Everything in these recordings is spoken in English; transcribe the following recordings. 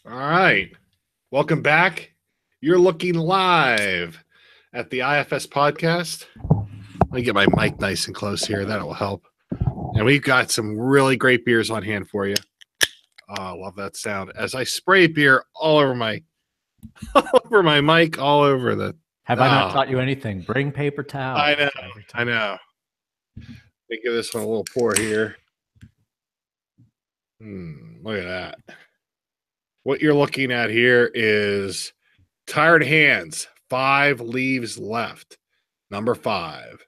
All right. Welcome back. You're looking live at the IFS podcast. Let me get my mic nice and close here. That'll help. And we've got some really great beers on hand for you. Oh, I love that sound. As I spray beer all over my all over my mic, all over the Have I not taught you anything? Bring paper I towels know. every I time. know. Let me give this one a little pour here. Look at that. What you're looking at here is Tired Hands, 5 Leaves Left, number 5.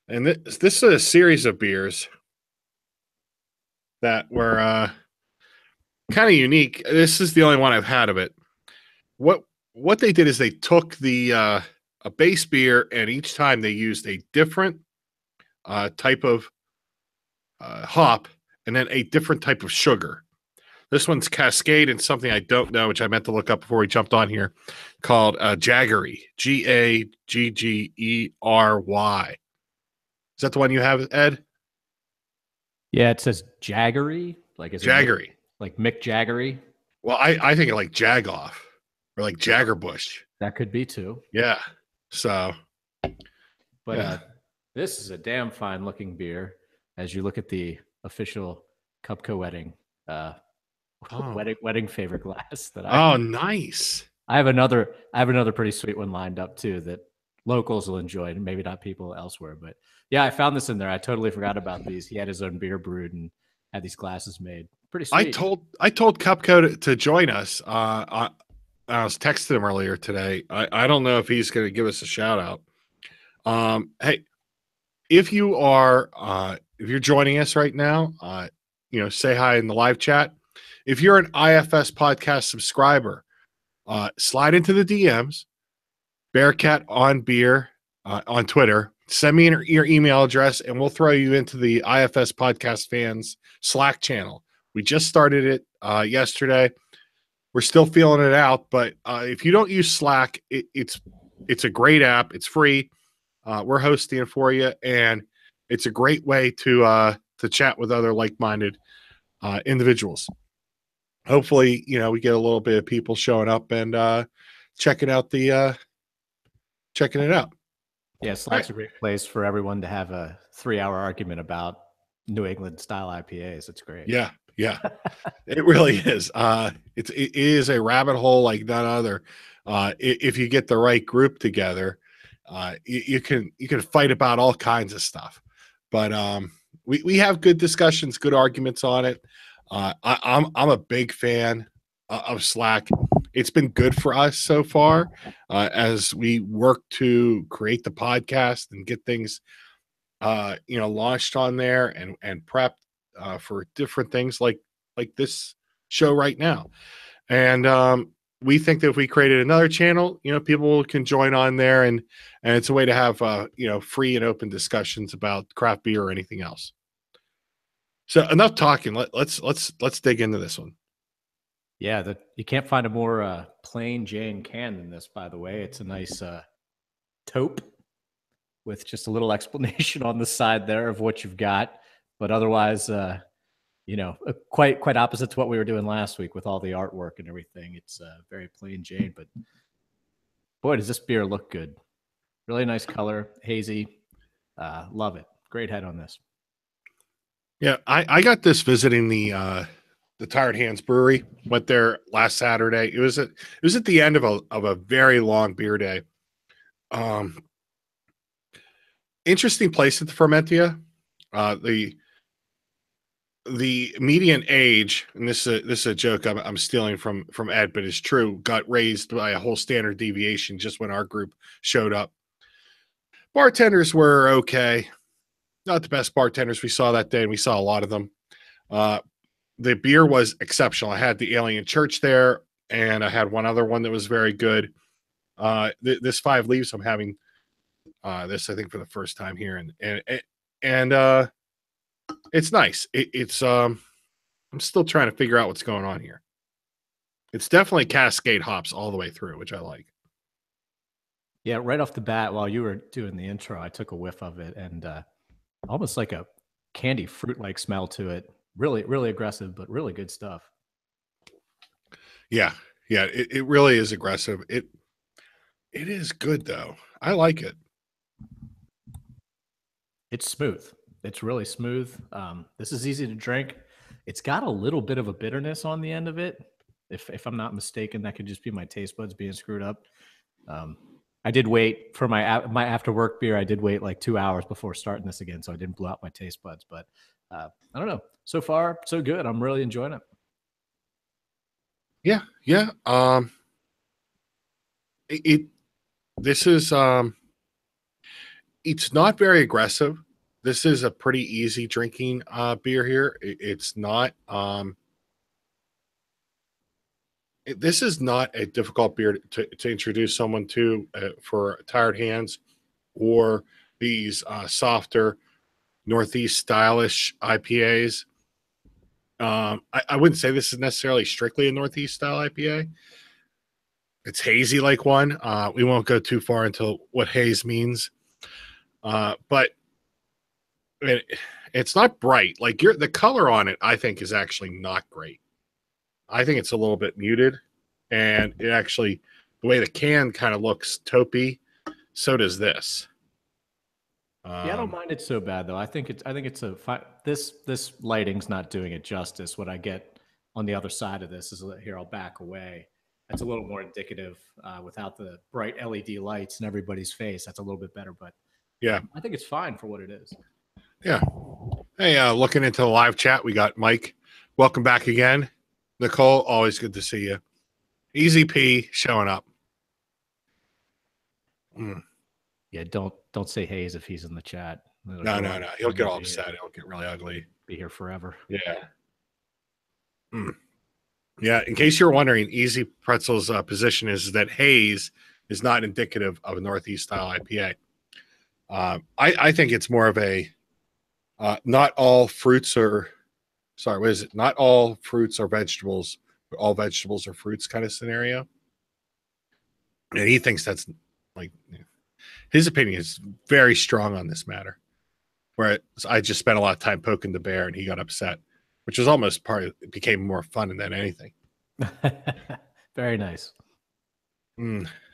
And this is a series of beers that were kind of unique. This is the only one I've had of it. What they did is they took the a base beer, and each time they used a different type of hop and then a different type of sugar. This one's Cascade and something I don't know, which I meant to look up before we jumped on here, called Jaggery. Jaggery. Is that the one you have, Ed? Yeah, it says Jaggery. Like is it Jaggery. like Mick Jaggery? Well, I think of like Jagoff or like Jaggerbush. That could be too. Yeah. So, But yeah. this is a damn fine looking beer. As you look at the official Cupco wedding wedding favor glass that Oh, nice. I have another pretty sweet one lined up too that locals will enjoy, and maybe not people elsewhere. But yeah, I found this in there. I totally forgot about these. He had his own beer brewed and had these glasses made. Pretty I sweet. told Cupco to join us. I was texting him earlier today. I don't know if he's going to give us a shout out. Hey, if you're joining us right now, say hi in the live chat. If you're an IFS podcast subscriber, slide into the DMs, Bearcat on Beer on Twitter. Send me your email address, and we'll throw you into the IFS podcast fans Slack channel. We just started it yesterday. We're still feeling it out, but if you don't use Slack, it's a great app. It's free. We're hosting it for you, and it's a great way to chat with other like-minded individuals. Hopefully, we get a little bit of people showing up and checking it out. Yeah, Slack's a great place for everyone to have a 3-hour argument about New England style IPAs. It's great. Yeah, it really is. It is a rabbit hole like none other. If you get the right group together, you can fight about all kinds of stuff. But we have good discussions, good arguments on it. I'm a big fan of Slack. It's been good for us so far as we work to create the podcast and get things launched on there and prepped for different things like this show right now. And we think that if we created another channel, people can join on there, and it's a way to have free and open discussions about craft beer or anything else. So enough talking. Let's dig into this one. Yeah, you can't find a more plain Jane can than this, by the way. It's a nice taupe with just a little explanation on the side there of what you've got. But otherwise, quite opposite to what we were doing last week with all the artwork and everything. It's very plain Jane, but boy, does this beer look good. Really nice color, hazy. Love it. Great head on this. Yeah, I got this visiting the Tired Hands Brewery. Went there last Saturday. It was at the end of a very long beer day. Interesting place at the Fermentia. The median age, and this is a joke I'm stealing from Ed, but it's true, got raised by a whole standard deviation just when our group showed up. Bartenders were okay. Not the best bartenders we saw that day, and we saw a lot of them. The beer was exceptional. I had the Alien Church there, and I had one other one that was very good. This 5 Leaves, I'm having this, I think, for the first time here, and it's nice. I'm still trying to figure out what's going on here. It's definitely Cascade hops all the way through, which I like. Yeah, right off the bat, while you were doing the intro, I took a whiff of it, and almost like a candy fruit-like smell to it. Really, really aggressive, but really good stuff. Yeah, yeah, it really is aggressive. It is good though. I like it. It's smooth. It's really smooth. This is easy to drink. It's got a little bit of a bitterness on the end of it. If I'm not mistaken, that could just be my taste buds being screwed up. Um, I did wait for my after work beer. I did wait like 2 hours before starting this again, so I didn't blow out my taste buds. But I don't know. So far, so good. I'm really enjoying it. Yeah, yeah. It this is it's not very aggressive. This is a pretty easy drinking beer here. It's not this is not a difficult beer to introduce someone to for tired hands or these softer Northeast stylish IPAs. I wouldn't say this is necessarily strictly a Northeast style IPA. It's hazy like one. We won't go too far into what haze means, but it's not bright. Like the color on it, I think is actually not great. I think it's a little bit muted, and it actually the way the can kind of looks taupey. So does this. Yeah, I don't mind it so bad though. I think it's this lighting's not doing it justice. What I get on the other side of this is here. I'll back away. That's a little more indicative without the bright LED lights in everybody's face. That's a little bit better, but Yeah, I think it's fine for what it is. yeah. Hey, looking into the live chat, we got Mike. Welcome back again, Nicole. Always good to see you. Easy P showing up. Yeah, don't say Hayes if he's in the chat. No. He'll get all upset. He'll get really ugly. Be here forever. Yeah. Yeah. In case you're wondering, Easy Pretzel's position is that haze is not indicative of a Northeast style IPA. I think it's more of a not all fruits are sorry, what is it? Not all fruits are vegetables, but all vegetables are fruits kind of scenario. And he thinks that's like his opinion is very strong on this matter. Where I just spent a lot of time poking the bear and he got upset, which was almost it became more fun than anything. Very nice.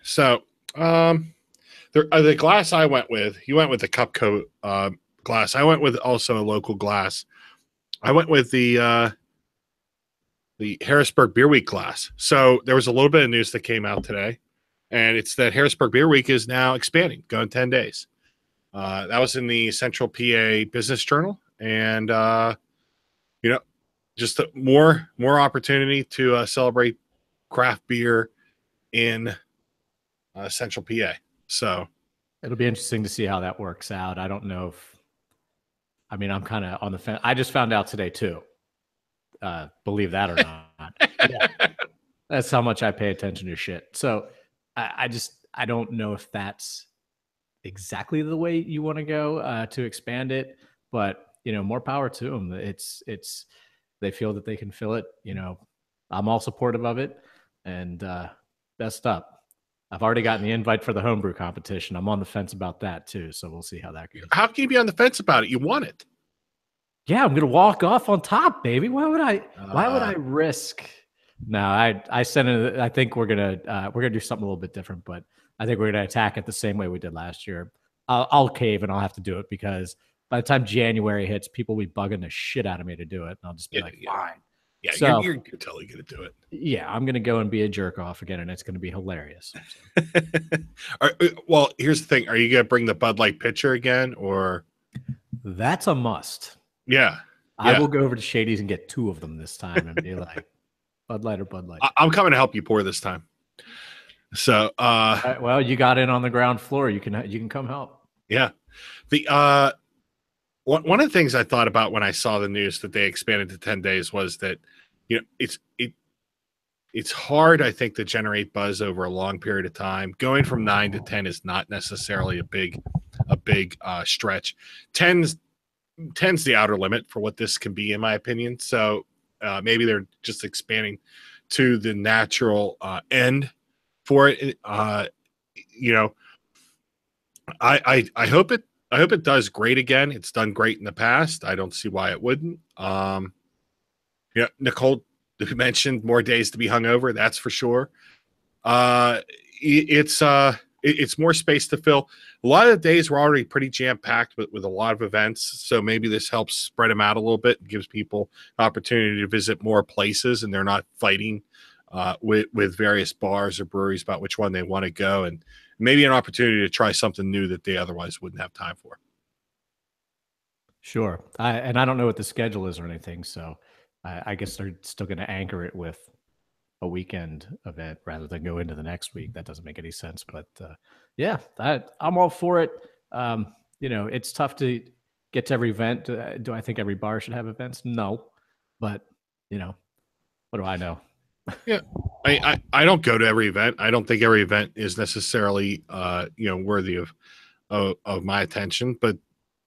So, the glass I went with, you went with the Cupco glass. I went with also a local glass. I went with the Harrisburg Beer Week glass. So there was a little bit of news that came out today, and it's that Harrisburg Beer Week is now expanding, going 10 days. That was in the Central PA Business Journal, and just more opportunity to celebrate craft beer in Central PA. So it'll be interesting to see how that works out. I don't know if, I mean, I'm kind of on the fence. I just found out today too. Believe that or not. Yeah. That's how much I pay attention to shit. So I don't know if that's exactly the way you want to go to expand it, but more power to them. It's they feel that they can fill it. I'm all supportive of it, and best up. I've already gotten the invite for the homebrew competition. I'm on the fence about that too, so we'll see how that goes. How can you be on the fence about it? You want it. Yeah, I'm gonna walk off on top, baby. Why would I risk? No, I sent it. I think we're gonna do something a little bit different, but I think we're gonna attack it the same way we did last year. I'll cave and I'll have to do it because by the time January hits, people will be bugging the shit out of me to do it, and I'll just be fine. Yeah, so, you're totally gonna do it. Yeah, I'm gonna go and be a jerk off again, and it's gonna be hilarious. Well, here's the thing: are you gonna bring the Bud Light pitcher again, or? That's a must. Yeah, I will go over to Shady's and get 2 of them this time and be like, Bud Light or Bud Light. I'm coming to help you pour this time. So, right, well, you got in on the ground floor. You can come help. Yeah, the one of the things I thought about when I saw the news that they expanded to 10 days was that it's hard, I think, to generate buzz over a long period of time. Going from 9 to 10 is not necessarily a big stretch. 10's the outer limit for what this can be, in my opinion. So maybe they're just expanding to the natural end for it. I hope it does great again. It's done great in the past. I don't see why it wouldn't. Nicole we mentioned more days to be hungover. That's for sure. Uh, it's more space to fill. A lot of the days were already pretty jam packed with a lot of events, so maybe this helps spread them out a little bit and gives people opportunity to visit more places, and they're not fighting with various bars or breweries about which one they want to go, and maybe an opportunity to try something new that they otherwise wouldn't have time for. Sure. And I don't know what the schedule is or anything, so I guess they're still going to anchor it with a weekend event rather than go into the next week. That doesn't make any sense. But yeah, I'm all for it. It's tough to get to every event. Do I think every bar should have events? No, but what do I know? Yeah, I don't go to every event. I don't think every event is necessarily worthy of my attention, but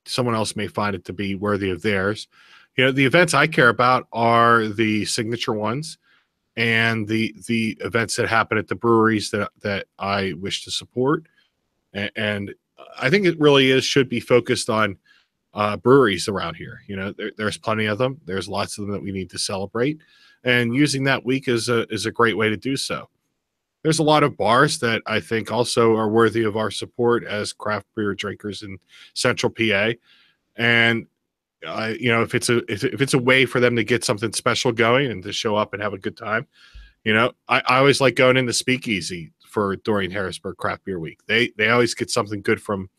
someone else may find it to be worthy of theirs. The events I care about are the signature ones and the events that happen at the breweries that I wish to support. And I think it really should be focused on breweries around here. There's plenty of them. There's lots of them that we need to celebrate, and using that week is a great way to do so. There's a lot of bars that I think also are worthy of our support as craft beer drinkers in Central PA, and if it's a way for them to get something special going and to show up and have a good time. I always like going into Speakeasy during Harrisburg Craft Beer Week. They always get something good from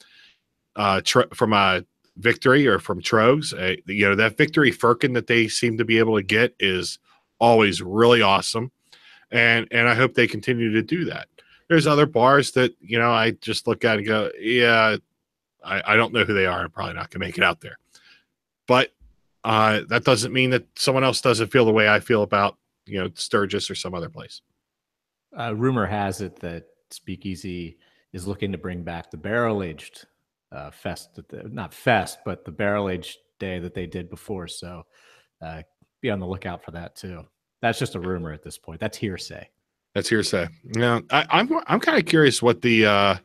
Victory or from Trogs. That Victory Firkin that they seem to be able to get is always really awesome, and I hope they continue to do that. There's other bars that I just look at and go, yeah, I don't know who they are. I'm probably not gonna make it out there, but that doesn't mean that someone else doesn't feel the way I feel about Sturgis or some other place. Rumor has it that Speakeasy is looking to bring back the barrel aged fest, not fest, but the barrel aged day that they did before. So be on the lookout for that too. That's just a rumor at this point. That's hearsay. That's hearsay. I'm kind of curious what the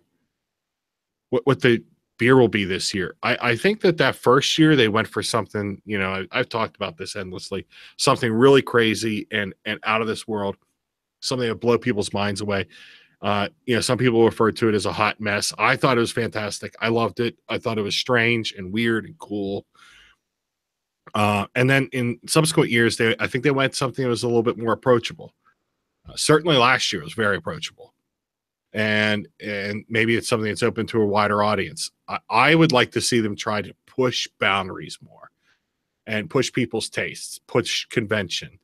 what the beer will be this year. I think that first year they went for something. I've talked about this endlessly. Something really crazy and out of this world. Something that blow people's minds away. Some people refer to it as a hot mess. I thought it was fantastic. I loved it. I thought it was strange and weird and cool. And then in subsequent years, I think they went something that was a little bit more approachable. Certainly last year was very approachable. And maybe it's something that's open to a wider audience. I would like to see them try to push boundaries more and push people's tastes, push convention.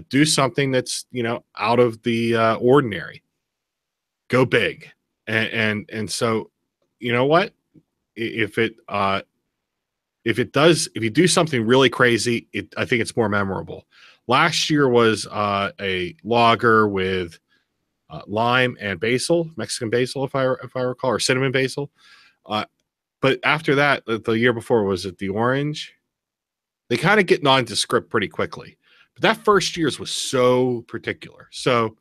Do something that's out of the ordinary. Go big, and so what if you do something really crazy, I think it's more memorable. Last year was a lager with lime and basil, Mexican basil, if I recall, or cinnamon basil. But after that, the year before, was it the orange? They kind of get nondescript pretty quickly. But that first year's was so particular. So,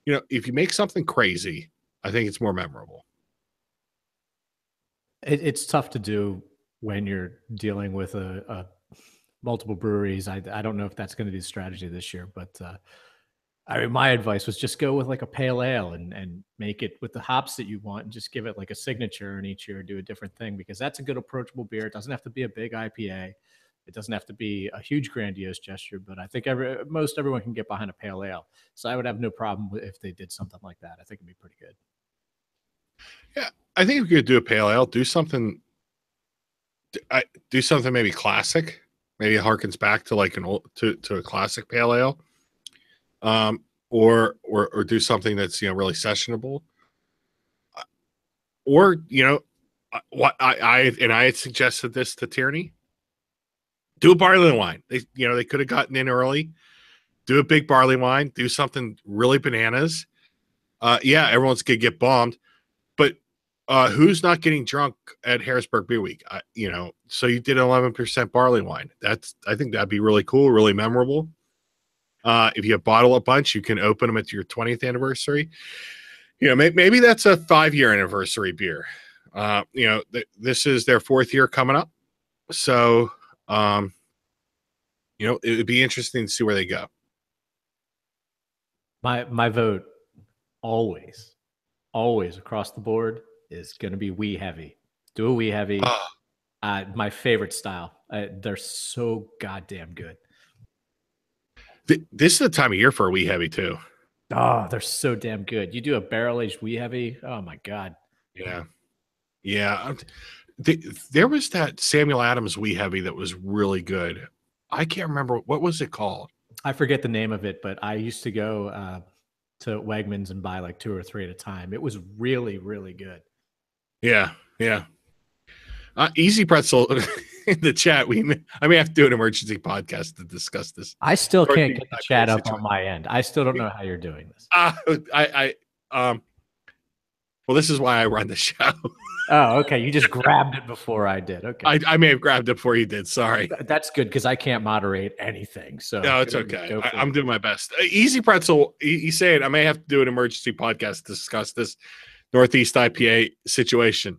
if you make something crazy, I think it's more memorable. It's tough to do when you're dealing with a multiple breweries. I don't know if that's going to be the strategy this year, but my advice was just go with like a pale ale and make it with the hops that you want, and just give it like a signature, and each year do a different thing, because that's a good approachable beer. It doesn't have to be a big IPA. It doesn't have to be a huge grandiose gesture, but I think most everyone can get behind a pale ale. So I would have no problem if they did something like that. I think it'd be pretty good. Yeah, I think if you could do a pale ale, do something maybe classic. Maybe it harkens back to like to a classic pale ale, or do something that's really sessionable. Or what I had suggested this to Tierney. Do a barley wine. They could have gotten in early. Do a big barley wine. Do something really bananas. Everyone's gonna get bombed, but who's not getting drunk at Harrisburg Beer Week? So you did 11% barley wine. I think that'd be really cool, really memorable. If you bottle a bunch, you can open them at your 20th anniversary. Maybe that's a 5-year anniversary beer. This is their 4th year coming up, so it would be interesting to see where they go. My vote always, always across the board is going to be We Heavy. Do a We Heavy. Oh, My favorite style. They're so goddamn good. this is the time of year for a wee heavy too. Oh, they're so damn good. You do a barrel aged We Heavy. Oh my god. Yeah, yeah. There was that Samuel Adams wee heavy that was really good. I can't remember what was it called. I forget the name of it, but I used to go to Wegmans and buy like 2 or 3 at a time. It was really, really good. Yeah, yeah. Easy Pretzel in the chat. I may have to do an emergency podcast to discuss this. I still can't get the chat up on my end. I still don't know how you're doing this. Well, this is why I run the show. Oh, okay. You just grabbed it before I did. Okay. I may have grabbed it before you did. Sorry. That's good because I can't moderate anything. So no, it's okay. I'm doing my best. Easy Pretzel. He's saying I may have to do an emergency podcast to discuss this Northeast IPA situation.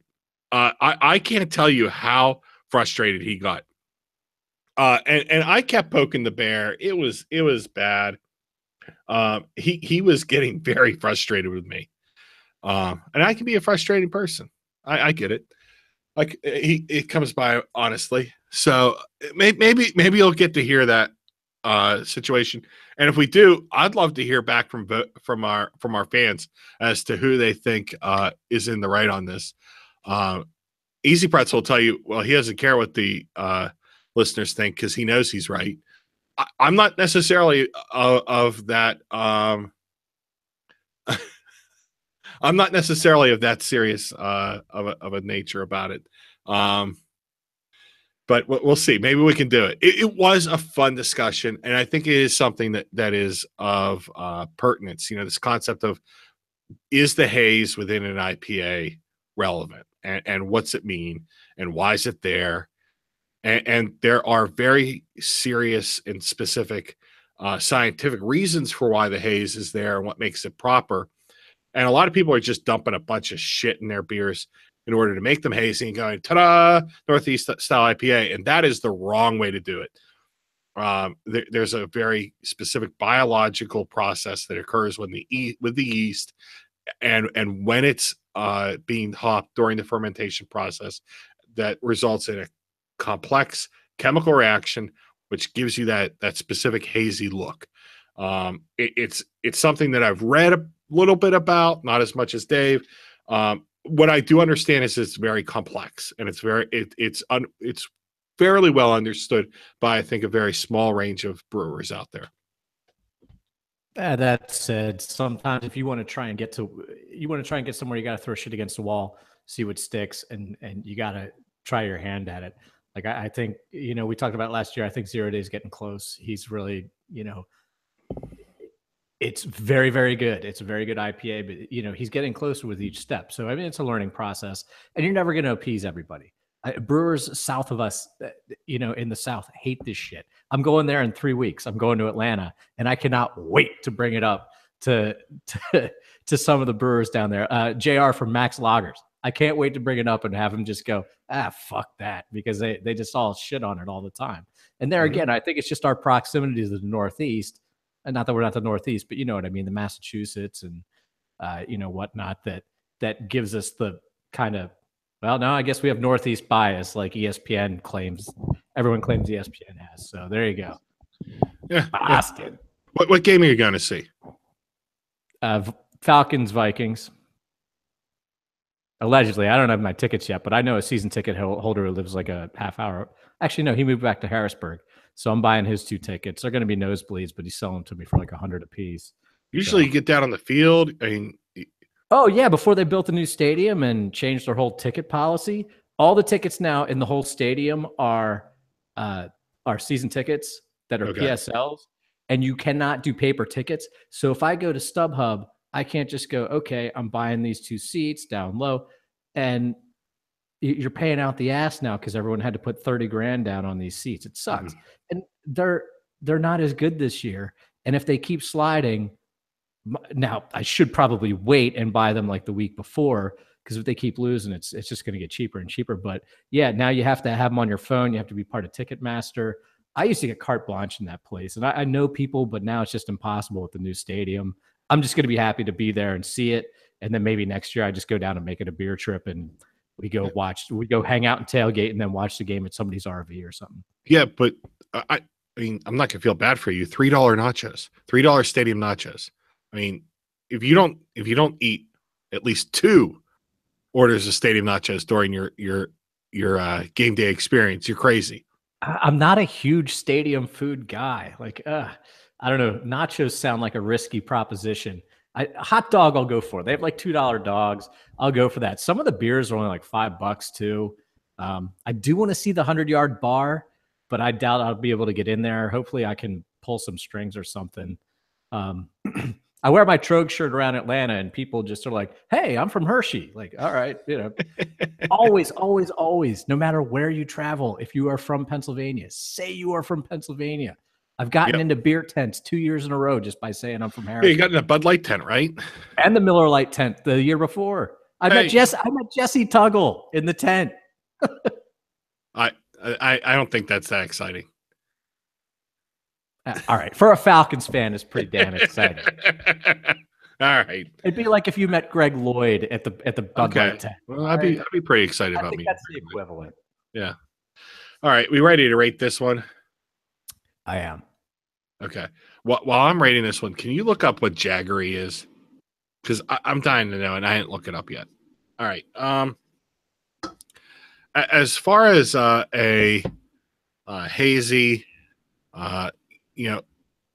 I can't tell you how frustrated he got. And I kept poking the bear. It was bad. He was getting very frustrated with me. And I can be a frustrating person. I get it. Like it comes by honestly. So maybe you'll get to hear that situation. And if we do, I'd love to hear back from our fans as to who they think is in the right on this. Easy Pretzel will tell you, well, he doesn't care what the listeners think because he knows he's right. I'm not necessarily of that. I'm not necessarily of that serious of a nature about it. But we'll see. Maybe we can do it. It was a fun discussion, and I think it is something that is of pertinence. You know, this concept of is the haze within an IPA relevant, and what's it mean, and why is it there? And there are very serious and specific scientific reasons for why the haze is there and what makes it proper. And a lot of people are just dumping a bunch of shit in their beers in order to make them hazy and going, ta-da, Northeast style IPA. And that is the wrong way to do it. There's a very specific biological process that occurs with the yeast and when it's being hopped during the fermentation process that results in a complex chemical reaction, which gives you that specific hazy look. It's something that I've read a little bit about, not as much as Dave. What I do understand is it's very complex and it's fairly well understood by, I think, a very small range of brewers out there. That said, sometimes if you want to try and get somewhere, you got to throw shit against the wall, see what sticks, and you got to try your hand at it. Like I think, we talked about last year. I think 0 Day is getting close. He's really, it's very, very good. It's a very good IPA, but he's getting closer with each step. So I mean, it's a learning process, and you're never going to appease everybody. Brewers south of us, in the South, hate this shit. I'm going there in 3 weeks. I'm going to Atlanta, and I cannot wait to bring it up to some of the brewers down there. JR from Max Lagers. I can't wait to bring it up and have him just go, fuck that, because they just all shit on it all the time. And there again, I think it's just our proximity to the Northeast, and not that we're not the Northeast, but you know what I mean, the Massachusetts and whatnot that gives us the kind of, well, no, I guess we have Northeast bias, like ESPN claims. Everyone claims ESPN has. So there you go. Yeah, Boston. What game are you going to see? Falcons, Vikings. Allegedly, I don't have my tickets yet, but I know a season ticket holder who lives like a half hour. Actually, no, he moved back to Harrisburg, so I'm buying his 2 tickets. They're going to be nosebleeds, but he's selling them to me for like $100 a piece. Usually, you get down on the field. Oh yeah, before they built a new stadium and changed their whole ticket policy, all the tickets now in the whole stadium are season tickets that are PSLs, and you cannot do paper tickets. So if I go to StubHub, I can't just go, okay, I'm buying these 2 seats down low, and you're paying out the ass now because everyone had to put 30 grand down on these seats. It sucks. And they're not as good this year. And if they keep sliding, now I should probably wait and buy them like the week before, because if they keep losing, it's just going to get cheaper and cheaper. But yeah, now you have to have them on your phone. You have to be part of Ticketmaster. I used to get carte blanche in that place, and I know people, but now it's just impossible with the new stadium. I'm just going to be happy to be there and see it. And then maybe next year I just go down and make it a beer trip and we go hang out and tailgate and then watch the game at somebody's RV or something. Yeah, but I mean, I'm not gonna feel bad for you. $3 nachos, $3 stadium nachos. I mean, if you don't eat at least 2 orders of stadium nachos during your game day experience, you're crazy. I'm not a huge stadium food guy. Like, I don't know. Nachos sound like a risky proposition. Hot dog, I'll go for. They have like $2 dogs. I'll go for that. Some of the beers are only like $5 too. I do want to see the 100-yard bar, but I doubt I'll be able to get in there. Hopefully, I can pull some strings or something. I wear my Trogue shirt around Atlanta, and people just are like, "Hey, I'm from Hershey." Like, all right, always, always, always, no matter where you travel, if you are from Pennsylvania, say you are from Pennsylvania. I've gotten into beer tents 2 years in a row just by saying I'm from Harrisburg. Yeah, you got in a Bud Light tent, right? And the Miller Lite tent the year before. I met Jesse Tuggle in the tent. I don't think that's that exciting. All right, for a Falcons fan, it's pretty damn exciting. All right, it'd be like if you met Greg Lloyd at the Bud Light tent. Well, I'd be pretty excited about me. That's the equivalent. Yeah. All right, we ready to rate this one? I am. Okay. While I'm rating this one, can you look up what Jaggery is? Because I'm dying to know, and I didn't look it up yet. All right. As far as a hazy,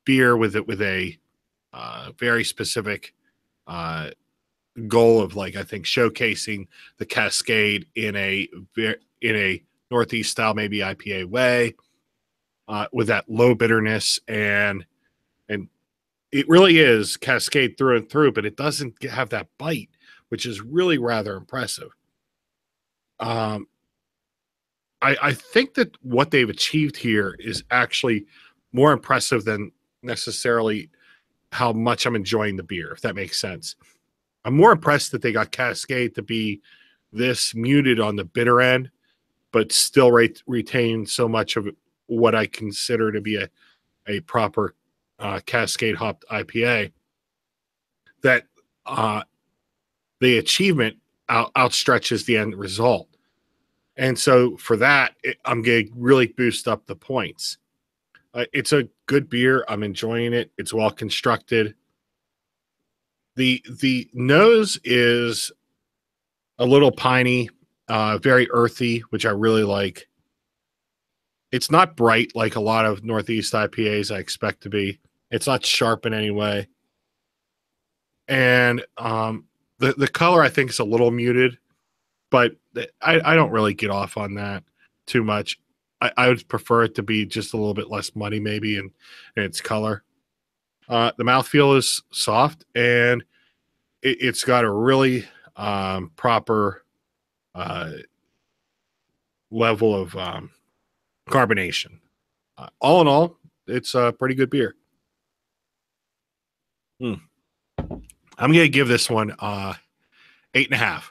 beer with a very specific goal of, like, I think showcasing the Cascade in a Northeast style, maybe IPA way, with that low bitterness and it really is Cascade through and through, but it doesn't have that bite, which is really rather impressive. I think that what they've achieved here is actually more impressive than necessarily how much I'm enjoying the beer, if that makes sense. I'm more impressed that they got Cascade to be this muted on the bitter end, but still retain so much of what I consider to be a proper Cascade hopped IPA, that the achievement outstretches the end result. And so for that, I'm going to really boost up the points. It's a good beer. I'm enjoying it. It's well constructed. The nose is a little piney, very earthy, which I really like. It's not bright like a lot of Northeast IPAs I expect to be. It's not sharp in any way. And the color, I think, is a little muted, but I don't really get off on that too much. I would prefer it to be just a little bit less muddy, maybe, in its color. The mouthfeel is soft, and it's got a really proper level of carbonation. All in all, it's a pretty good beer. I'm going to give this one 8.5.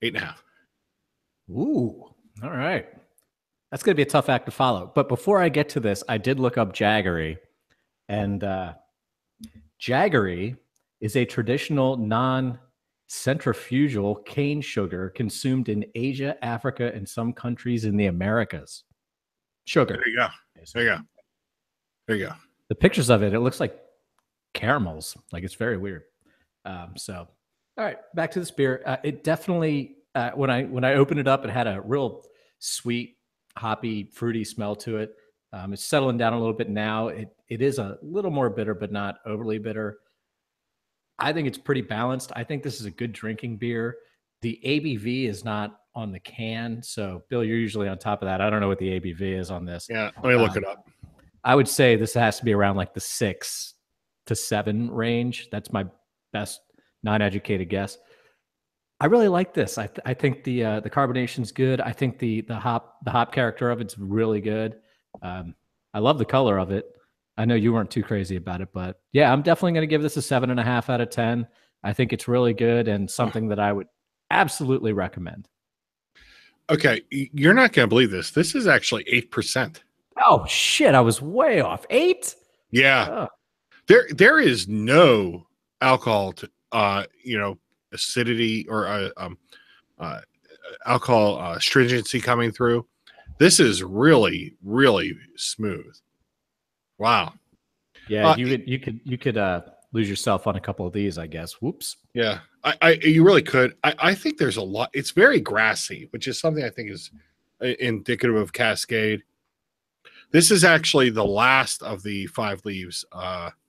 8.5. Ooh, all right. That's going to be a tough act to follow. But before I get to this, I did look up Jaggery. And Jaggery is a traditional non-centrifugal cane sugar consumed in Asia, Africa, and some countries in the Americas. Sugar. There you go. There you go. There you go. The pictures of it, it looks like caramels. Like, it's very weird. So, all right, back to this beer. It definitely, when I opened it up, it had a real sweet, hoppy, fruity smell to it. It's settling down a little bit now. It is a little more bitter, but not overly bitter. I think it's pretty balanced. I think this is a good drinking beer. The ABV is not on the can. So, Bill, you're usually on top of that. I don't know what the ABV is on this. Yeah, let me look it up. I would say this has to be around like the 6 to 7 range. That's my best non-educated guess. I really like this. I think the carbonation's good. I think the hop character of it's really good. I love the color of it. I know you weren't too crazy about it, but yeah, I'm definitely going to give this a 7.5 out of 10. I think it's really good and something that I would absolutely recommend. Okay, you're not going to believe this. This is actually 8%. Oh shit! I was way off. 8? Yeah. there is no alcohol to acidity or uh, alcohol stringency coming through. This is really, really smooth. Wow. Yeah, you could lose yourself on a couple of these, I guess. Whoops. Yeah, you really could. I think there's a lot. It's very grassy, which is something I think is indicative of Cascade. This is actually the last of the 5 leaves,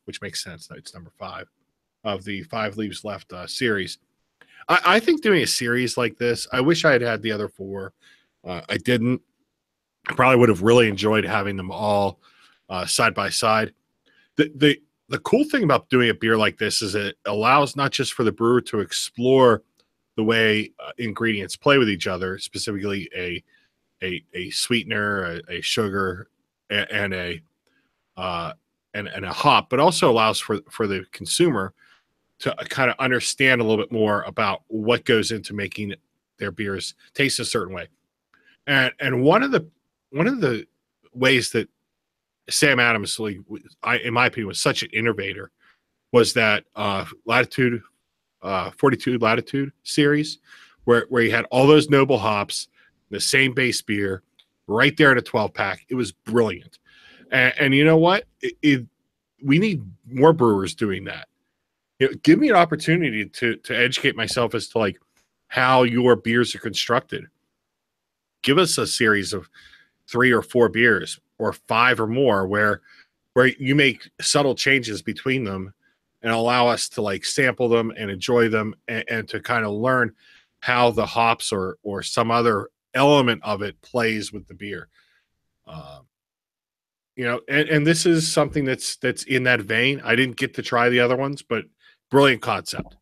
which makes sense. It's number 5 of the 5 leaves left series. I think doing a series like this, I wish I had the other 4. I didn't. I probably would have really enjoyed having them all side by side. The cool thing about doing a beer like this is it allows not just for the brewer to explore the way ingredients play with each other, specifically a sweetener, a sugar, and a hop, but also allows for the consumer to kind of understand a little bit more about what goes into making their beers taste a certain way. And one of the ways that Sam Adams, in my opinion, was such an innovator, was that Latitude 42 Latitude series, where he had all those noble hops, the same base beer, right there in a 12-pack. It was brilliant. And you know what? We need more brewers doing that. Give me an opportunity to educate myself as to like how your beers are constructed. Give us a series of 3 or 4 beers or 5 or more where you make subtle changes between them and allow us to like sample them and enjoy them and to kind of learn how the hops or some other element of it plays with the beer. And this is something that's in that vein. I didn't get to try the other ones, but brilliant concept.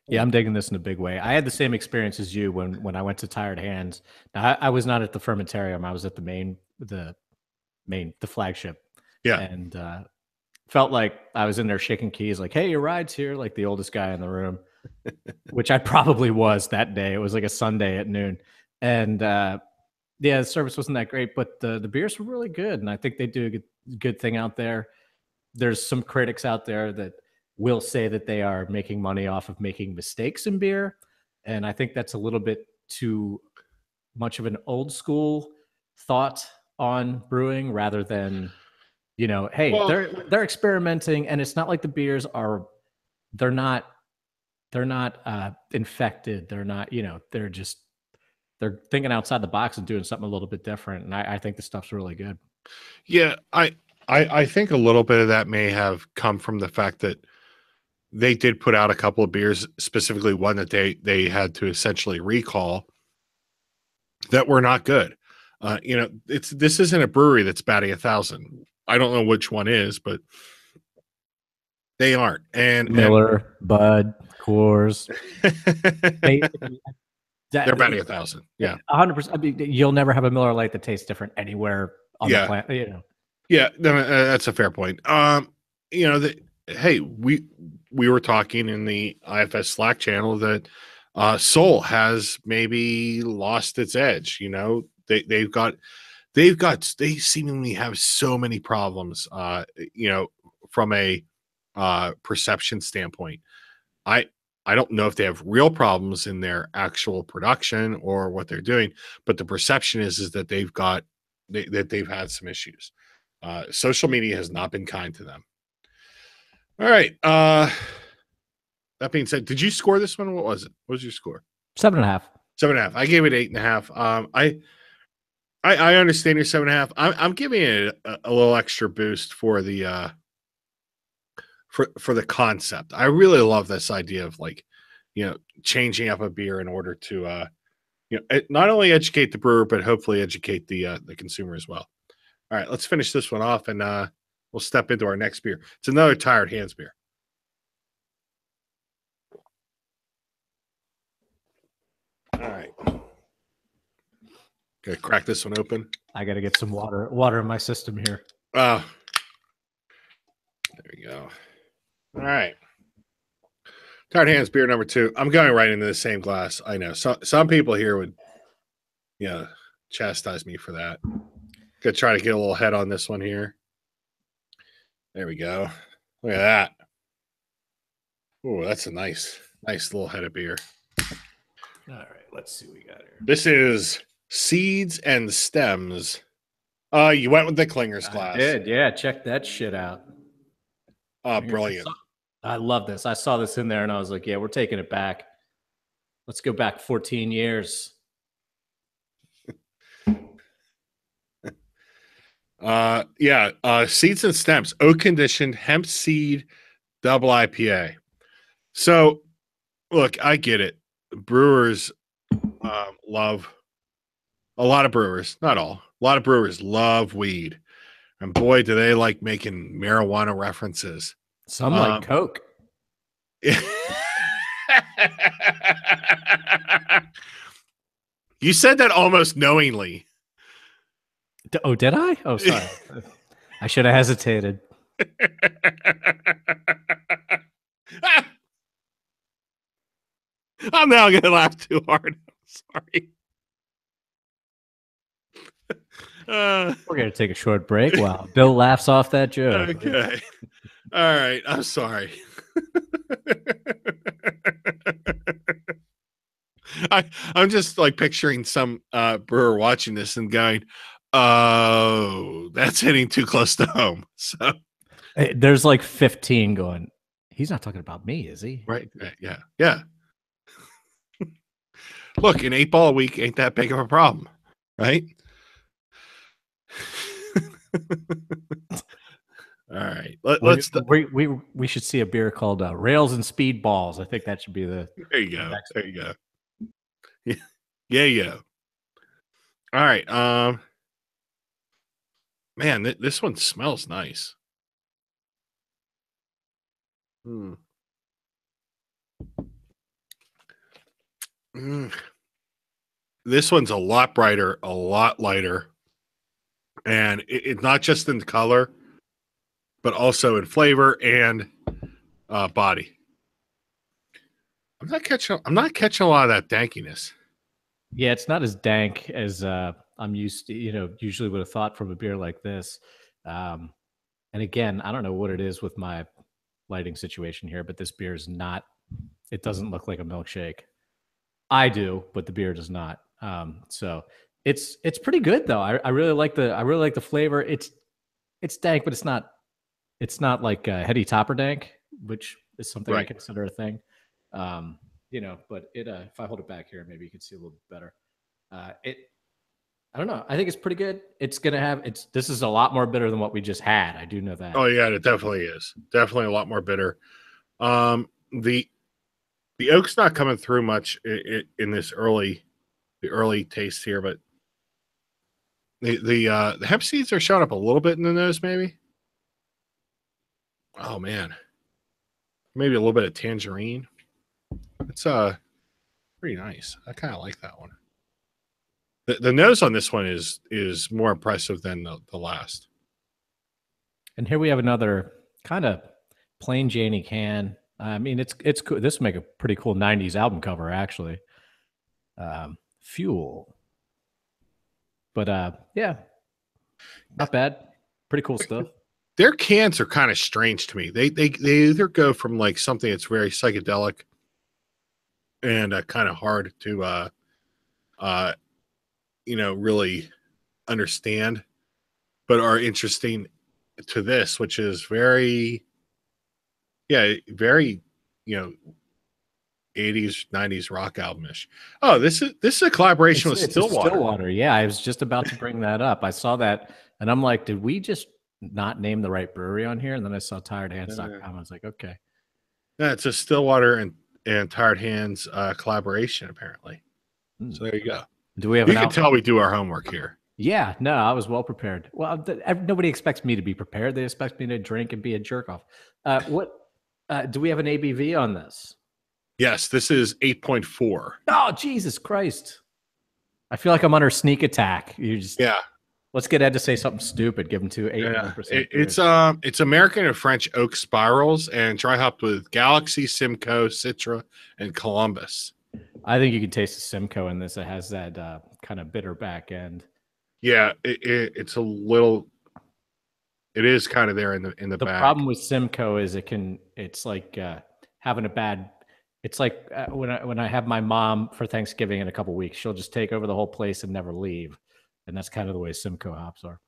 Yeah, I'm digging this in a big way. I had the same experience as you when I went to Tired Hands. Now, I was not at the fermentarium. I was at the flagship. Yeah. And felt like I was in there shaking keys like, hey, your ride's here, like the oldest guy in the room, which I probably was that day. It was like a Sunday at noon. And yeah, the service wasn't that great, but the beers were really good. And I think they do a good thing out there. There's some critics out there that will say that they are making money off of making mistakes in beer. And I think that's a little bit too much of an old school thought on brewing rather than, hey, they're experimenting, and it's not like the beers are, they're not infected. They're not, they're thinking outside the box and doing something a little bit different. And I think the stuff's really good. Yeah, I think a little bit of that may have come from the fact that they did put out a couple of beers, specifically one that they had to essentially recall, that were not good. This isn't a brewery that's batting 1,000. I don't know which one is, but they aren't. And Miller, Bud, Coors, they're batting 1,000. Yeah, 100%. I mean, you'll never have a Miller Lite that tastes different anywhere on the planet. Yeah, that's a fair point. Hey, we were talking in the IFS Slack channel that Sol has maybe lost its edge. They seemingly have so many problems. From a perception standpoint, I don't know if they have real problems in their actual production or what they're doing, but the perception is that they've had some issues. Social media has not been kind to them. All right. That being said, did you score this one? What was it? What was your score? 7.5. 7.5. I gave it 8.5. I understand your 7.5. I'm giving it a little extra boost for the for the concept. I really love this idea of changing up a beer in order to not only educate the brewer but hopefully educate the consumer as well. All right, let's finish this one off and we'll step into our next beer. It's another Tired Hands beer. All right. Gonna crack this one open. I got to get some water in my system here. There we go. All right. Tired Hands beer number 2. I'm going right into the same glass. I know some people here would, chastise me for that. Gonna try to get a little head on this one here. There we go. Look at that. Oh, that's a nice little head of beer. All right, let's see what we got here. This is Seeds and Stems. You went with the Clingers glass. I did, yeah. Check that shit out. Brilliant. I love this. I saw this in there and I was like, yeah, we're taking it back. Let's go back 14 years. Seeds and Stems, oak conditioned hemp seed double IPA. So, look, I get it. Brewers love a lot of brewers, not all. A lot of brewers love weed, and boy, do they like making marijuana references. Some like Coke. You said that almost knowingly. Oh, did I? Oh, sorry. I should have hesitated. I'm now going to laugh too hard. Sorry. We're going to take a short break while Bill laughs off that joke. Okay. All right. I'm sorry. I'm just like picturing some brewer watching this and going, oh, that's hitting too close to home. So there's like 15 going, he's not talking about me, is he? Right. Yeah. Look, an 8-ball a week ain't that big of a problem, right? All right. Let's. We should see a beer called Rails and Speed Balls. I think that should be the. There you go. There you go. Yeah. All right. Man, this one smells nice. This one's a lot brighter, a lot lighter, and it's not just in color, but also in flavor and body. I'm not catching a lot of that dankiness. Yeah, it's not as dank as I'm used to. Usually would have thought from a beer like this. And again, I don't know what it is with my lighting situation here, but this beer is not. It doesn't look like a milkshake. I do, but the beer does not. So it's pretty good though. I really like the flavor. It's dank, but it's not like heady topper dank, which is something I consider a thing. But if I hold it back here, maybe you can see a little bit better. I don't know. I think it's pretty good. This is a lot more bitter than what we just had. I do know that. Oh yeah, it definitely is. Definitely a lot more bitter. The oak's not coming through much in this early taste here, but the hemp seeds are showing up a little bit in the nose, maybe. Oh man, maybe a little bit of tangerine. It's pretty nice. I kind of like that one. The nose on this one is more impressive than the last. And here we have another kind of plain Janie can. I mean, it's cool. This would make a pretty cool 90s album cover, actually. Fuel. But yeah, not bad. Pretty cool stuff. Their cans are kind of strange to me. They either go from like something that's very psychedelic and kind of hard to really understand, but are interesting to this, which is very 80s 90s rock album-ish. Oh, this is a collaboration with Stillwater. Stillwater, yeah, I was just about to bring that up. I saw that and I'm like, did we just not name the right brewery on here? And then I saw tiredhands.com. I was like, okay. Yeah, it's a Stillwater and Tired Hands collaboration, apparently. So there you go. Do we have? You can tell we do our homework here. Yeah, no, I was well prepared. Well, nobody expects me to be prepared. They expect me to drink and be a jerk off. Do we have an ABV on this? Yes, this is 8.4. Oh, Jesus Christ! I feel like I'm under sneak attack. Let's get Ed to say something stupid. Give him 8%. It's American and French oak spirals and dry hopped with Galaxy, Simcoe, Citra, and Columbus. I think you can taste the Simcoe in this. It has that kind of bitter back end. Yeah, it's a little It is kind of there in the The back. problem with Simcoe is it's like having a bad. It's like when I have my mom for Thanksgiving in a couple weeks, she'll just take over the whole place and never leave, and that's kind of the way Simcoe hops are.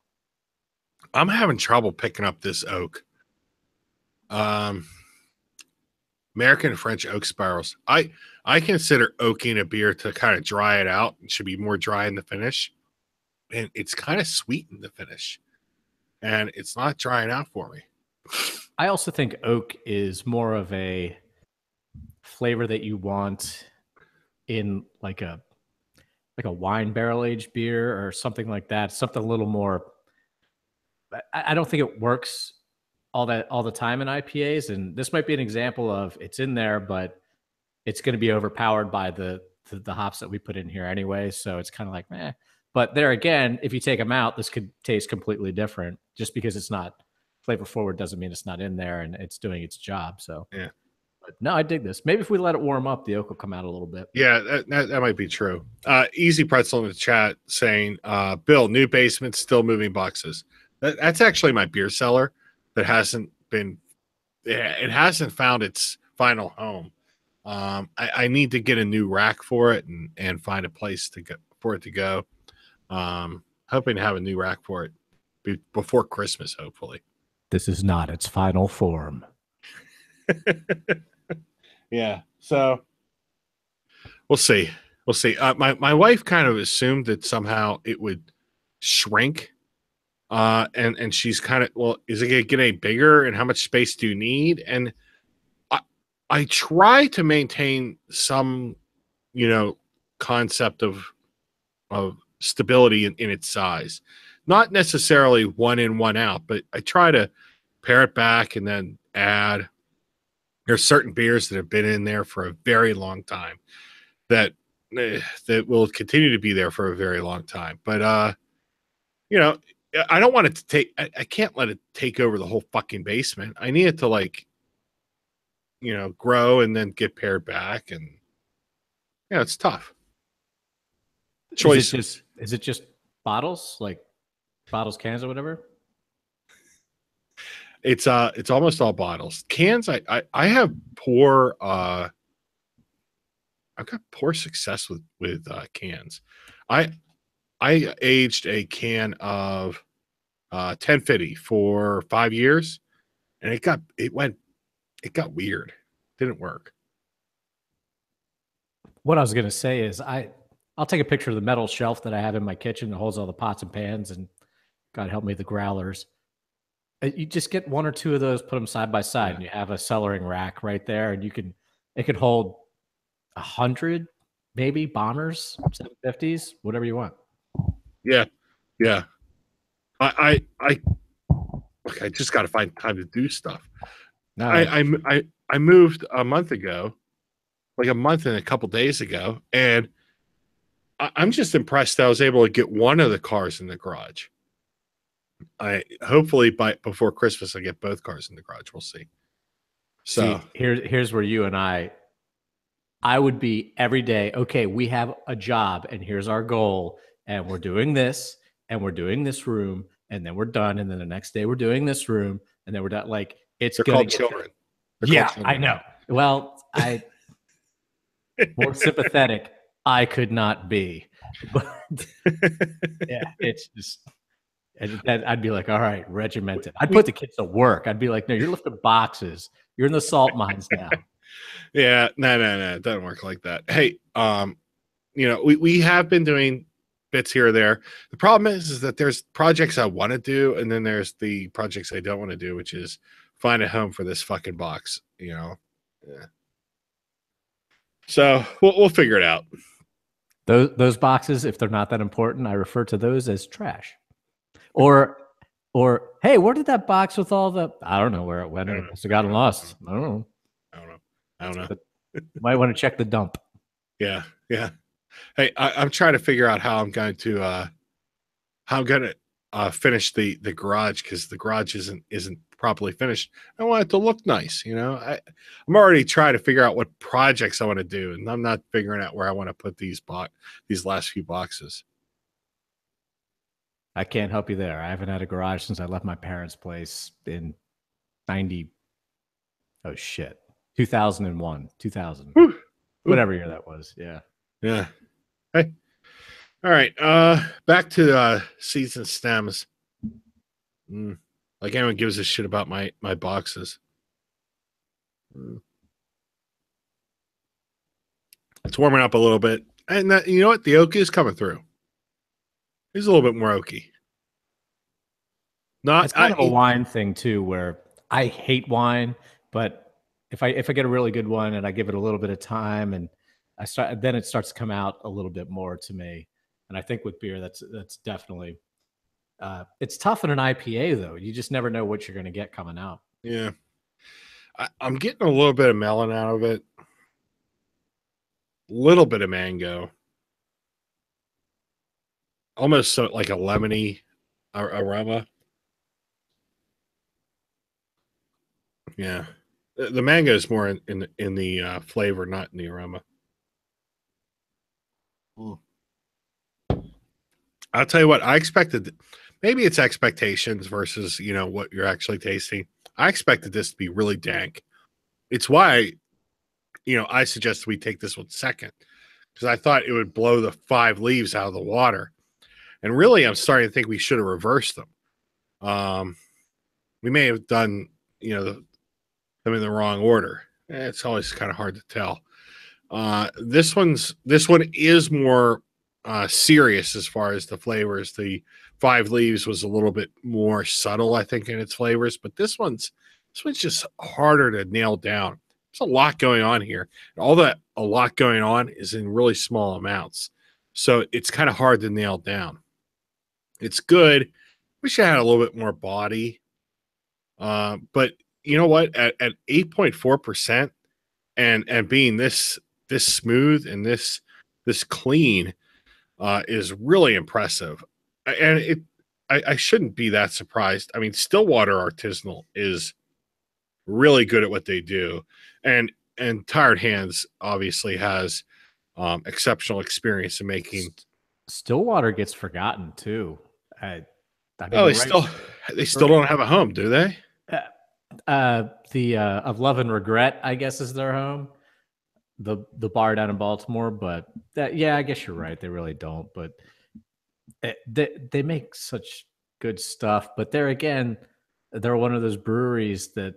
I'm having trouble picking up this oak. American and French oak spirals. I consider oaking a beer to kind of dry it out. It should be more dry in the finish, and it's kind of sweet in the finish, and it's not drying out for me. I also think oak is more of a flavor that you want in like a wine barrel aged beer or something like that. Something a little more. I don't think it works all the time in IPAs, and this might be an example of it's in there, but it's going to be overpowered by the hops that we put in here anyway. So it's kind of like, meh. But there again, if you take them out, this could taste completely different. Just because it's not flavor forward doesn't mean it's not in there and it's doing its job. So Yeah. But no, I dig this. Maybe if we let it warm up, the oak will come out a little bit. Yeah, that might be true. Easy Pretzel in the chat saying, Bill, new basement, still moving boxes. That's actually my beer cellar that hasn't been, it hasn't found its final home. I need to get a new rack for it and find a place to go for it to go. Hoping to have a new rack for it before Christmas, hopefully. This is not its final form. Yeah. So we'll see. We'll see. My wife kind of assumed that somehow it would shrink. And she's kind of, well, is it going to get any bigger and how much space do you need? And I try to maintain some, concept of stability in its size, not necessarily one in, one out, but I try to pare it back and then add. There's certain beers that have been in there for a very long time that will continue to be there for a very long time. But I don't want it to take. I can't let it take over the whole fucking basement. I need it to grow and then get pared back, and it's tough. Choice. Is it just bottles, like bottles, cans, or whatever? It's almost all bottles. Cans, I have poor I've got poor success with cans. I aged a can of 1050 for 5 years, and it got weird. Didn't work. What I was gonna say is I'll take a picture of the metal shelf that I have in my kitchen that holds all the pots and pans, and God help me, the growlers. You just get one or two of those, put them side by side, and you have a cellaring rack right there, and it could hold 100, maybe bombers, 750s, whatever you want. Yeah. I just got to find time to do stuff. No. I moved a month ago, like a month and a couple days ago, and I'm just impressed that I was able to get one of the cars in the garage. Hopefully before Christmas I get both cars in the garage. We'll see. So here's where you and I would be every day. Okay, we have a job, and here's our goal, and we're doing this, and we're doing this room, and then we're done, and then the next day we're doing this room, and then we're done. Like they're called children. Yeah, I know. Well, more sympathetic I could not be, but yeah, it's just. And I'd be like, all right, regimented. I'd put the kids to work. I'd be like, no, you're lifting boxes. You're in the salt mines now. Yeah, no, it doesn't work like that. Hey, we have been doing bits here or there. The problem is that there's projects I want to do, and then there's the projects I don't want to do, which is find a home for this fucking box. Yeah. So we'll figure it out. Those boxes, if they're not that important, I refer to those as trash. Or hey, where did that box with all the? I don't know where it went. It must have gotten lost. I don't know. Might want to check the dump. Yeah. Hey, I'm trying to figure out how I'm going to finish the garage, because the garage isn't properly finished. I want it to look nice. I'm already trying to figure out what projects I want to do, and I'm not figuring out where I want to put these last few boxes. I can't help you there. I haven't had a garage since I left my parents' place in 90. Oh shit. 2001, 2000, Whew. whatever year that was. Yeah. Yeah. Hey. All right. Back to season stems. Like anyone gives a shit about my boxes. It's warming up a little bit, and you know what? The oak is coming through. It's a little bit more oaky. Not It's kind of a wine thing too, where I hate wine, but if I get a really good one and I give it a little bit of time and then it starts to come out a little bit more to me. And I think with beer, that's definitely it's tough in an IPA though. You just never know what you're going to get coming out. Yeah, I'm getting a little bit of melon out of it, a little bit of mango, almost so like a lemony aroma. Yeah, the mango is more in the flavor, not in the aroma. I'll tell you what, I expected. Maybe it's expectations versus what you're actually tasting. I expected this to be really dank. It's why I suggested we take this one second, because I thought it would blow the 5 leaves out of the water. And really, I'm starting to think we should have reversed them. We may have done them in the wrong order. It's always kind of hard to tell. This one is more serious as far as the flavors. The 5 leaves was a little bit more subtle, I think, in its flavors, but this one's just harder to nail down. There's a lot going on here. All that a lot going on is in really small amounts, so it's kind of hard to nail down. It's good. Wish I had a little bit more body, but you know what? At 8.4% and being this smooth and this clean is really impressive. And I shouldn't be that surprised. I mean, Stillwater Artisanal is really good at what they do, and Tired Hands obviously has exceptional experience in making. Stillwater gets forgotten too. I mean, they still don't have a home, do they? The of Love and Regret, I guess, is their home. The bar down in Baltimore, but I guess you're right. They really don't, but they make such good stuff. But they're one of those breweries that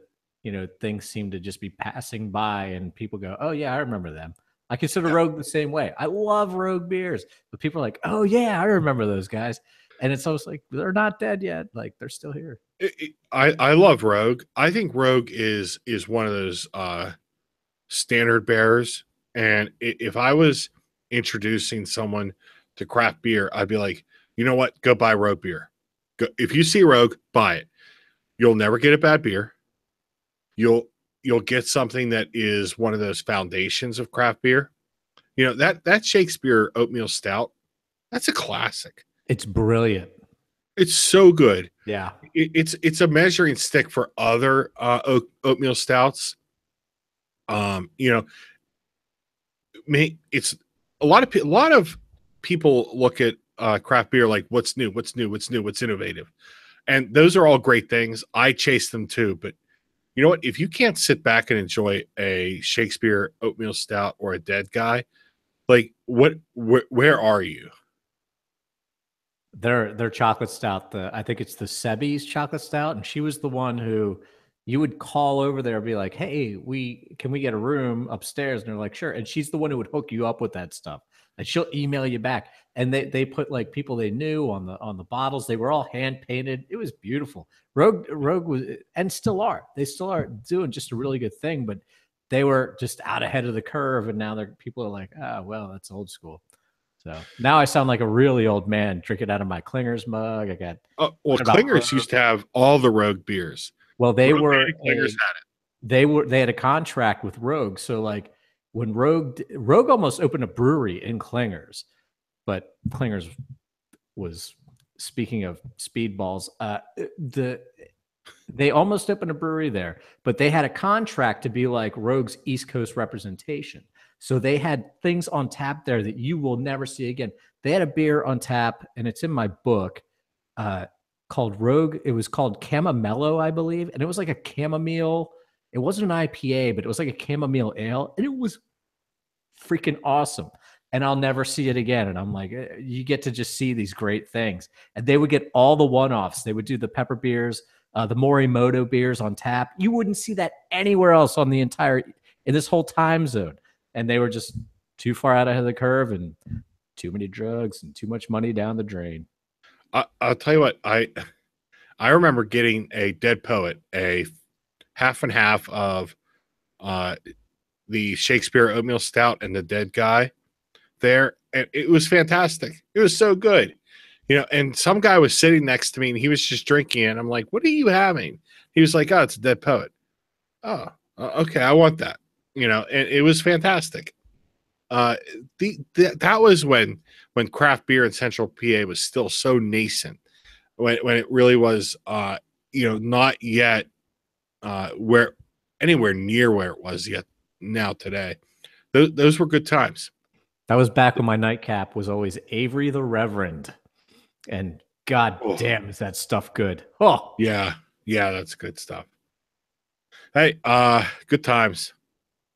things seem to just be passing by, and people go, "Oh yeah, I remember them." I consider Rogue the same way. I love Rogue beers, but people are like, "Oh yeah, I remember those guys," and it's almost like they're not dead yet. Like they're still here. I love Rogue. I think Rogue is one of those standard bearers. And if I was introducing someone to craft beer, I'd be like, you know what? Go buy Rogue beer. If you see Rogue, buy it. You'll never get a bad beer. You'll get something that is one of those foundations of craft beer. That Shakespeare Oatmeal Stout, that's a classic. It's brilliant. It's so good. Yeah. It's a measuring stick for other oatmeal stouts. It's a lot of people look at craft beer like what's new, what's innovative, and those are all great things. I chase them too, but you know what? If you can't sit back and enjoy a Shakespeare Oatmeal Stout or a Dead Guy, like where are you? Their chocolate stout, I think it's the Sebi's chocolate stout, and she was the one who you would call over there and be like, "Hey, can we get a room upstairs?" And they're like, "Sure." And she's the one who would hook you up with that stuff. And she'll email you back. And they put like people they knew on the bottles. They were all hand painted. It was beautiful. Rogue was, and still are. They still are doing just a really good thing, but they were just out ahead of the curve. And now people are like, "Oh, well, that's old school." So now I sound like a really old man drinking out of my Clingers mug. I got Clingers used to have all the Rogue beers. Well, they had a contract with Rogue. So like when Rogue almost opened a brewery in Clingers, but Clingers was, speaking of speedballs, they almost opened a brewery there, but they had a contract to be like Rogue's East Coast representation. So they had things on tap there that you will never see again. They had a beer on tap, and it's in my book. uh, called Rogue. It was called Chamomelo, I believe, and it was like a chamomile. It wasn't an IPA, but it was like a chamomile ale, and it was freaking awesome. And I'll never see it again. And I'm like, you get to just see these great things. And they would get all the one-offs. They would do the pepper beers, the Morimoto beers on tap. You wouldn't see that anywhere else on the entire in this whole time zone. And they were just too far out ahead of the curve and too many drugs and too much money down the drain. I'll tell you what, I remember getting a Dead Poet, a half and half of the Shakespeare Oatmeal Stout and the Dead Guy there, and it was fantastic. It was so good, and some guy was sitting next to me and he was just drinking it. I'm like, what are you having? He was like, oh, it's a Dead Poet. Oh, okay, I want that. And it was fantastic. That was when craft beer in Central PA was still so nascent, when it really was not yet where anywhere near where it was yet now today. Those were good times. That was back when my nightcap was always Avery the Reverend. And god damn, is that stuff good. Oh yeah, that's good stuff. Hey, good times.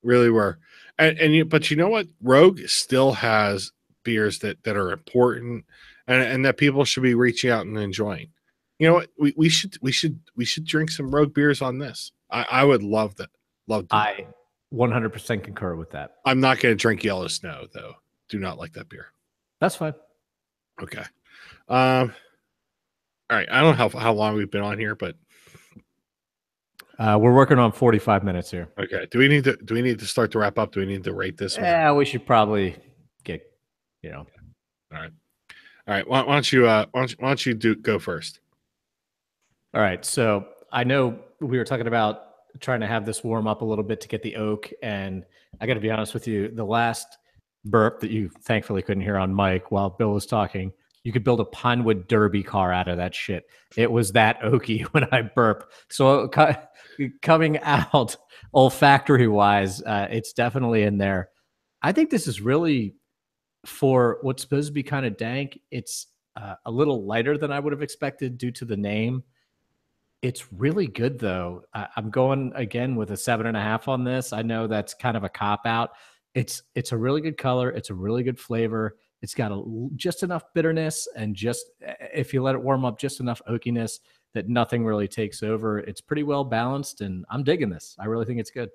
Really were. But you know what? Rogue still has beers that are important and that people should be reaching out and enjoying. You know what? We should drink some Rogue beers on this. I would love that. I 100% concur with that. I'm not going to drink Yellow Snow though. Do not like that beer. That's fine. Okay. All right. I don't know how long we've been on here, but we're working on 45 minutes here. Okay. Do we need to start to wrap up? Do we need to rate this? Yeah, we should probably get, All right. Why don't you go first? All right. So I know we were talking about trying to have this warm up a little bit to get the oak, and I got to be honest with you, the last burp that you thankfully couldn't hear on mic while Bill was talking, you could build a Pinewood Derby car out of that shit. It was that oaky when I burp. So coming out olfactory wise, it's definitely in there. I think this is really, for what's supposed to be kind of dank, it's a little lighter than I would have expected due to the name. It's really good though. I'm going again with a 7.5 on this. I know that's kind of a cop out. It's a really good color. It's a really good flavor. It's got just enough bitterness and just, if you let it warm up, just enough oakiness that nothing really takes over. It's pretty well balanced, and I'm digging this. I really think it's good.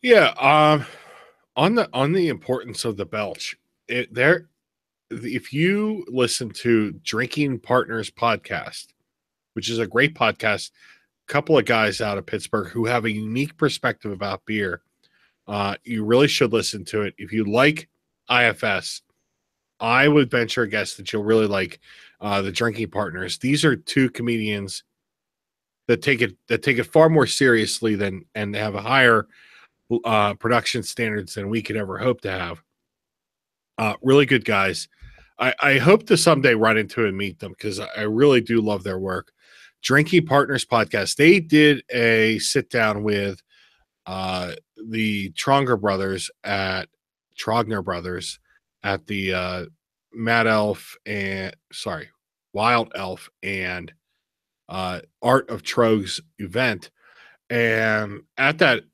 Yeah. On the importance of the belch, if you listen to Drinking Partners podcast, which is a great podcast, a couple of guys out of Pittsburgh who have a unique perspective about beer, you really should listen to it. If you like IFS, I would venture a guess that you'll really like the Drinking Partners. These are two comedians that take it far more seriously and have a higher production standards than we could ever hope to have. Really good guys. I hope to someday run into and meet them because I really do love their work. Drinking Partners podcast. They did a sit down with the Trogner brothers at the Wild Elf and Art of Trogs event. And at that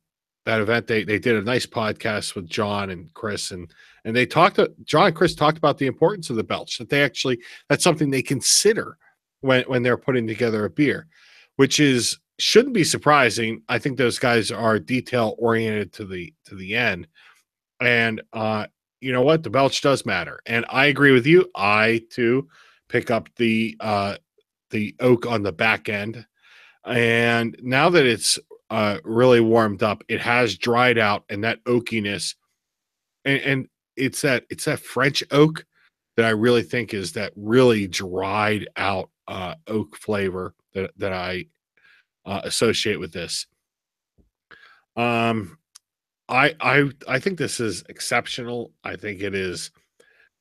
event, they did a nice podcast with John and Chris, and John and Chris talked about the importance of the belch, that's something they consider when they're putting together a beer, which shouldn't be surprising. I think those guys are detail oriented to the end. And you know what? The belch does matter. And I agree with you. I too pick up the oak on the back end. And now that it's really warmed up, it has dried out, and that oakiness, and it's that French oak that I really think is that really dried out oak flavor that I associate with this. I think this is exceptional. I think it is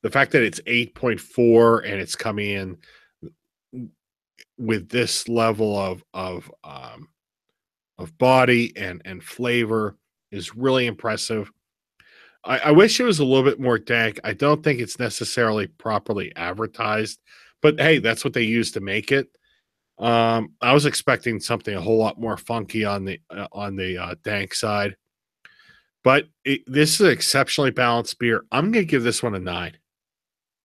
the fact that it's 8.4 and it's coming in with this level of body and flavor is really impressive. I wish it was a little bit more dank. I don't think it's necessarily properly advertised, but hey, that's what they use to make it. I was expecting something a whole lot more funky on the dank side, but this is an exceptionally balanced beer. I'm going to give this one a 9.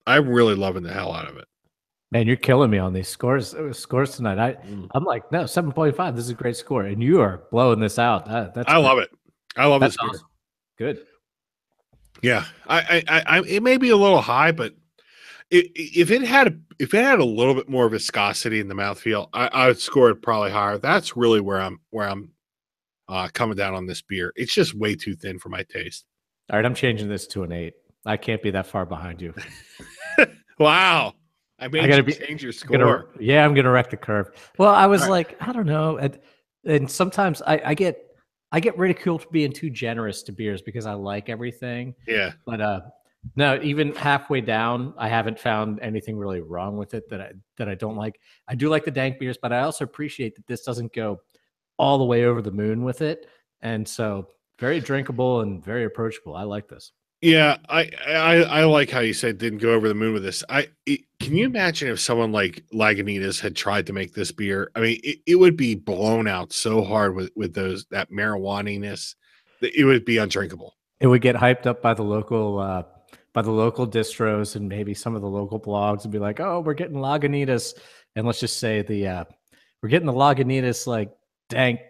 I'm really loving the hell out of it. Man, you're killing me on these scores tonight. I'm like, no, 7.5. This is a great score, and you are blowing this out. I love it. I love this beer. Awesome. Good. Yeah, I it may be a little high, but if it had a little bit more viscosity in the mouthfeel, I would score it probably higher. That's really where I'm coming down on this beer. It's just way too thin for my taste. All right, I'm changing this to an 8. I can't be that far behind you. Wow. I gotta change your score. I'm gonna wreck the curve. Well, I was like, I don't know, and sometimes I get ridiculed for being too generous to beers because I like everything. Yeah, but no, even halfway down, I haven't found anything really wrong with it that I don't like. I do like the dank beers, but I also appreciate that this doesn't go all the way over the moon with it, and so very drinkable and very approachable. I like this. Yeah, I like how you said didn't go over the moon with this. Can you imagine if someone like Lagunitas had tried to make this beer? I mean, it would be blown out so hard with that marijuana-ness that it would be undrinkable. It would get hyped up by the local distros and maybe some of the local blogs and be like, "Oh, we're getting Lagunitas," and let's just say we're getting the Lagunitas like dank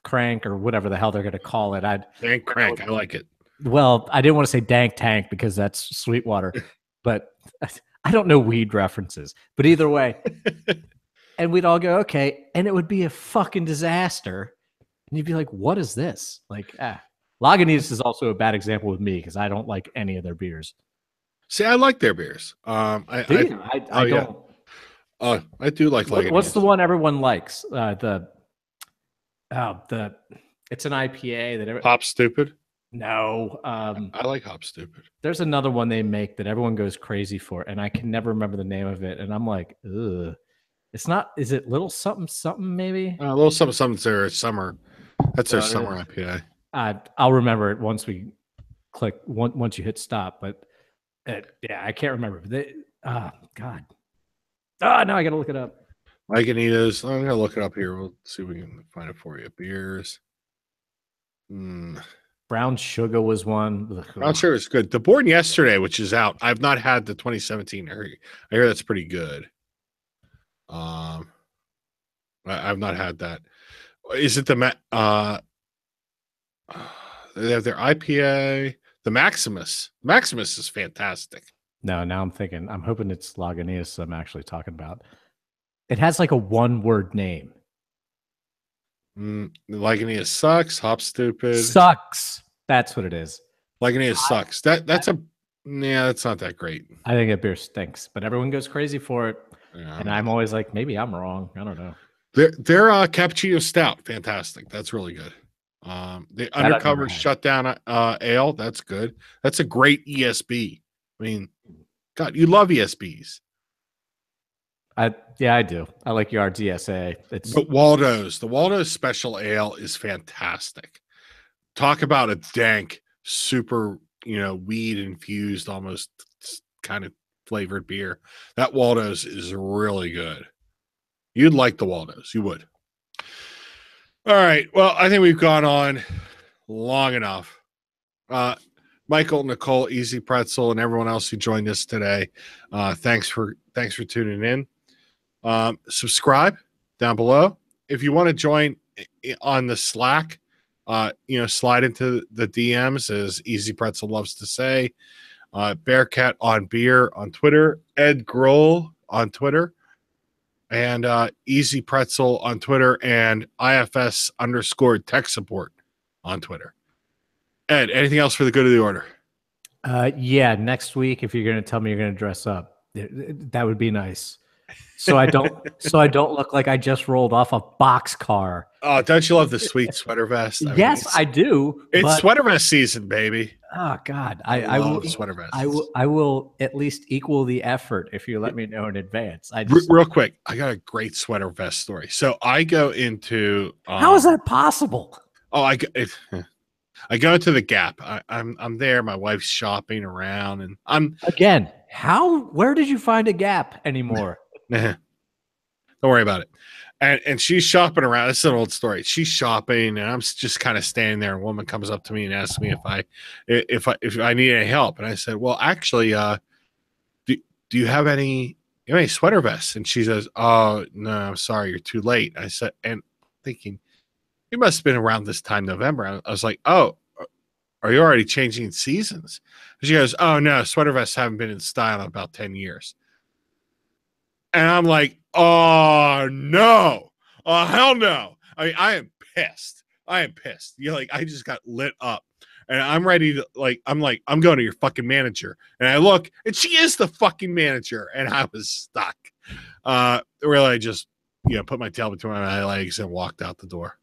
crank or whatever the hell they're going to call it. Dank crank, I like it. Well, I didn't want to say dank tank because that's Sweetwater, but I don't know weed references. But either way, and we'd all go, okay, and it would be a fucking disaster. And you'd be like, what is this? Like, Lagunitas is also a bad example with me because I don't like any of their beers. See, I like their beers. I don't. I do like Lagunitas. What's the one everyone likes? It's an IPA that Hop Stupid. No, I like Hop Stupid. There's another one they make that everyone goes crazy for, and I can never remember the name of it. And I'm like, ugh. It's not. Is it Little Something Something? Maybe a Little Something Something's their summer. That's their summer IPA. I'll remember it once we click. Once you hit stop, but yeah, I can't remember. God. No, I gotta look it up. Lagunitas. I'm gonna look it up here. We'll see if we can find it for you. Beers. Brown Sugar was one. Brown Sugar is good. The Born Yesterday, which is out. I've not had the 2017. I hear that's pretty good. I've not had that. Is it they have their IPA, the Maximus. Maximus is fantastic. No, now I'm hoping it's Lagunitas I'm actually talking about. It has like a one-word name. Lagunitas sucks. Hop Stupid sucks. That's what it is. Lagunitas sucks. That's not that great. I think that beer stinks, but everyone goes crazy for it, and I'm always like, maybe I'm wrong. I don't know. Their cappuccino stout, fantastic. That's really good. The Undercover Shutdown ale, that's good. That's a great ESB. I mean, God, you love ESBs. I do. I like your DSA. But the Waldo's Special Ale is fantastic. Talk about a dank, super, weed infused, almost kind of flavored beer. That Waldo's is really good. You'd like the Waldo's. You would. All right. Well, I think we've gone on long enough. Michael, Nicole, Easy Pretzel, and everyone else who joined us today. Thanks for tuning in. Subscribe down below. If you want to join on the Slack, slide into the DMs, as Easy Pretzel loves to say. Bearcat on Beer on Twitter, Ed Grohl on Twitter, and Easy Pretzel on Twitter, and IFS_tech support on Twitter. Ed, anything else for the good of the order? Yeah, next week, if you're going to tell me you're going to dress up, that would be nice. So I don't look like I just rolled off a boxcar. Oh, don't you love the sweet sweater vest? Yes, I do. It's sweater vest season, baby. Oh God, I love sweater vests. I will at least equal the effort if you let me know in advance. Real quick, I got a great sweater vest story. So I go into how is that possible? Oh, I go into the Gap. I'm there. My wife's shopping around, and I'm again. Where did you find a Gap anymore? Nah, don't worry about it. And she's shopping around. It's an old story. She's shopping, and I'm just kind of standing there. A woman comes up to me and asks me if I need any help, and I said, "Well, actually, do do you have any sweater vests?" And she says, "Oh no, I'm sorry, you're too late." I said, and thinking it must have been around this time, November. I was like, "Oh, are you already changing seasons?" She goes, "Oh no, sweater vests haven't been in style in about 10 years." And I'm like, oh no, oh hell no. I mean, I am pissed. I am pissed. You know, like I just got lit up. And I'm ready to I'm going to your fucking manager. And I look, and she is the fucking manager. And I was stuck. Really I just put my tail between my legs and walked out the door.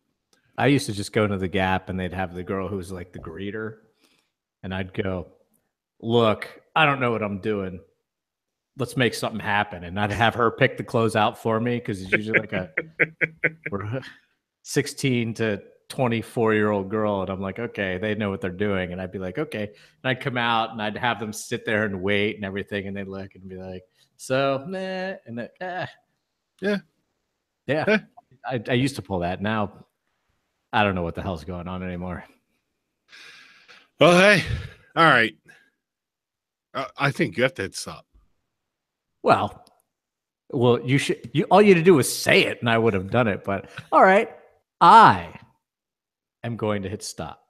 I used to just go to the Gap and they'd have the girl who was like the greeter. And I'd go, look, I don't know what I'm doing. Let's make something happen. And I'd have her pick the clothes out for me because it's usually like a 16 to 24-year-old girl. And I'm like, okay, they know what they're doing. And I'd be like, okay. And I'd come out and I'd have them sit there and wait and everything. And they'd look and be like, so, nah. And then, Yeah. Yeah. I used to pull that. Now, I don't know what the hell's going on anymore. Well, hey, all right. I think you have to hit stop. Well, you should. All you had to do was say it, and I would have done it. But all right, I am going to hit stop.